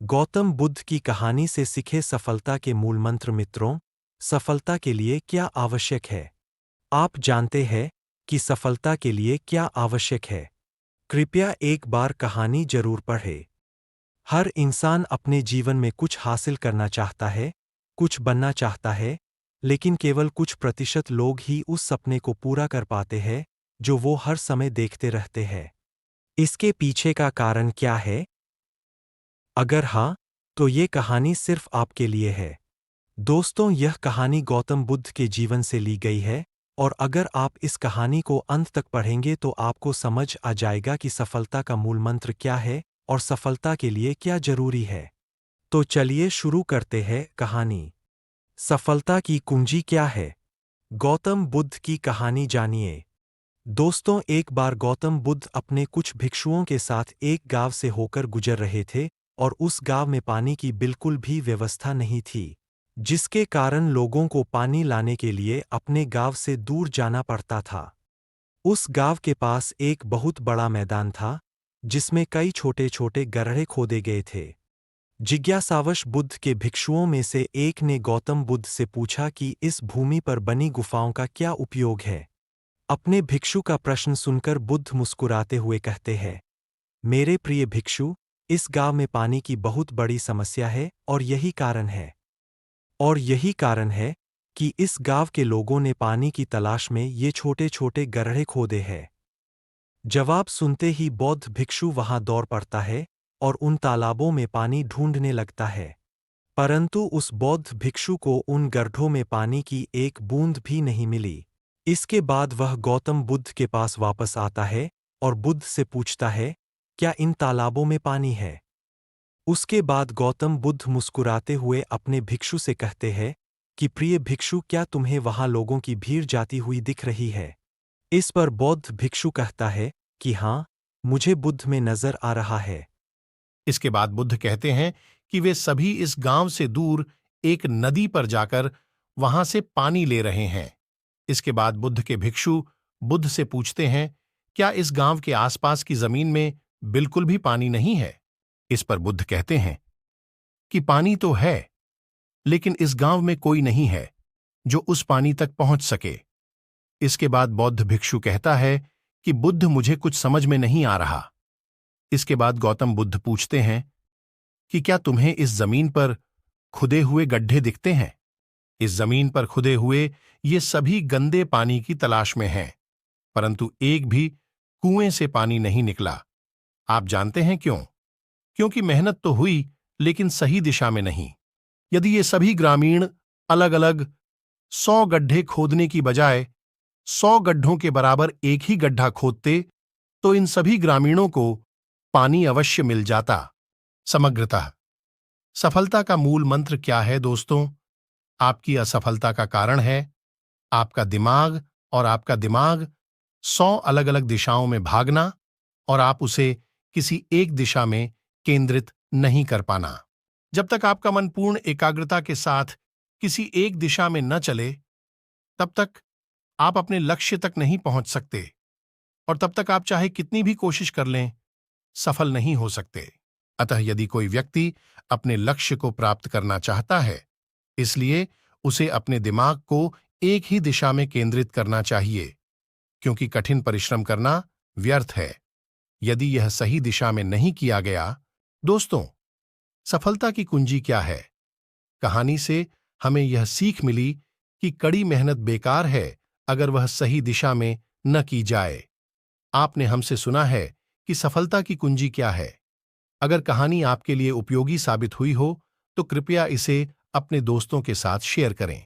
गौतम बुद्ध की कहानी से सीखे सफलता के मूलमंत्र। मित्रों, सफलता के लिए क्या आवश्यक है? आप जानते हैं कि सफलता के लिए क्या आवश्यक है? कृपया एक बार कहानी जरूर पढ़ें। हर इंसान अपने जीवन में कुछ हासिल करना चाहता है, कुछ बनना चाहता है, लेकिन केवल कुछ प्रतिशत लोग ही उस सपने को पूरा कर पाते हैं जो वो हर समय देखते रहते हैं। इसके पीछे का कारण क्या है? अगर हाँ, तो ये कहानी सिर्फ आपके लिए है। दोस्तों, यह कहानी गौतम बुद्ध के जीवन से ली गई है, और अगर आप इस कहानी को अंत तक पढ़ेंगे तो आपको समझ आ जाएगा कि सफलता का मूल मंत्र क्या है और सफलता के लिए क्या जरूरी है। तो चलिए शुरू करते हैं कहानी। सफलता की कुंजी क्या है? गौतम बुद्ध की कहानी जानिए। दोस्तों, एक बार गौतम बुद्ध अपने कुछ भिक्षुओं के साथ एक गांव से होकर गुजर रहे थे, और उस गांव में पानी की बिल्कुल भी व्यवस्था नहीं थी, जिसके कारण लोगों को पानी लाने के लिए अपने गांव से दूर जाना पड़ता था। उस गांव के पास एक बहुत बड़ा मैदान था, जिसमें कई छोटे-छोटे गड्ढे खोदे गए थे। जिज्ञासावश बुद्ध के भिक्षुओं में से एक ने गौतम बुद्ध से पूछा कि इस भूमि पर बनी गुफाओं का क्या उपयोग है। अपने भिक्षु का प्रश्न सुनकर बुद्ध मुस्कुराते हुए कहते हैं, मेरे प्रिय भिक्षु, इस गांव में पानी की बहुत बड़ी समस्या है, और यही कारण है कि इस गांव के लोगों ने पानी की तलाश में ये छोटे-छोटे गड्ढे खोदे हैं। जवाब सुनते ही बौद्ध भिक्षु वहां दौड़ पड़ता है और उन तालाबों में पानी ढूंढने लगता है। परंतु उस बौद्ध भिक्षु को उन गड्ढों में पानी की एक बूंद भी नहीं मिली। इसके बाद वह गौतम बुद्ध के पास वापस आता है और बुद्ध से पूछता है, क्या इन तालाबों में पानी है? उसके बाद गौतम बुद्ध मुस्कुराते हुए अपने भिक्षु से कहते हैं कि प्रिय भिक्षु, क्या तुम्हें वहां लोगों की भीड़ जाती हुई दिख रही है? इस पर बौद्ध भिक्षु कहता है कि हाँ, मुझे बुद्ध में नजर आ रहा है। इसके बाद बुद्ध कहते हैं कि वे सभी इस गांव से दूर एक नदी पर जाकर वहां से पानी ले रहे हैं। इसके बाद बुद्ध के भिक्षु बुद्ध से पूछते हैं, क्या इस गांव के आसपास की जमीन में बिल्कुल भी पानी नहीं है? इस पर बुद्ध कहते हैं कि पानी तो है, लेकिन इस गांव में कोई नहीं है जो उस पानी तक पहुंच सके। इसके बाद बौद्ध भिक्षु कहता है कि बुद्ध, मुझे कुछ समझ में नहीं आ रहा। इसके बाद गौतम बुद्ध पूछते हैं कि क्या तुम्हें इस जमीन पर खुदे हुए गड्ढे दिखते हैं? इस जमीन पर खुदे हुए ये सभी गंदे पानी की तलाश में हैं, परंतु एक भी कुएं से पानी नहीं निकला। आप जानते हैं क्यों? क्योंकि मेहनत तो हुई, लेकिन सही दिशा में नहीं। यदि ये सभी ग्रामीण अलग अलग 100 गड्ढे खोदने की बजाय 100 गड्ढों के बराबर एक ही गड्ढा खोदते, तो इन सभी ग्रामीणों को पानी अवश्य मिल जाता। समग्रतः सफलता का मूल मंत्र क्या है दोस्तों? आपकी असफलता का कारण है आपका दिमाग, और आपका दिमाग 100 अलग अलग दिशाओं में भागना, और आप उसे किसी एक दिशा में केंद्रित नहीं कर पाना। जब तक आपका मन पूर्ण एकाग्रता के साथ किसी एक दिशा में न चले, तब तक आप अपने लक्ष्य तक नहीं पहुंच सकते, और तब तक आप चाहे कितनी भी कोशिश कर लें, सफल नहीं हो सकते। अतः यदि कोई व्यक्ति अपने लक्ष्य को प्राप्त करना चाहता है, इसलिए उसे अपने दिमाग को एक ही दिशा में केंद्रित करना चाहिए, क्योंकि कठिन परिश्रम करना व्यर्थ है यदि यह सही दिशा में नहीं किया गया। दोस्तों, सफलता की कुंजी क्या है? कहानी से हमें यह सीख मिली कि कड़ी मेहनत बेकार है अगर वह सही दिशा में न की जाए। आपने हमसे सुना है कि सफलता की कुंजी क्या है। अगर कहानी आपके लिए उपयोगी साबित हुई हो, तो कृपया इसे अपने दोस्तों के साथ शेयर करें।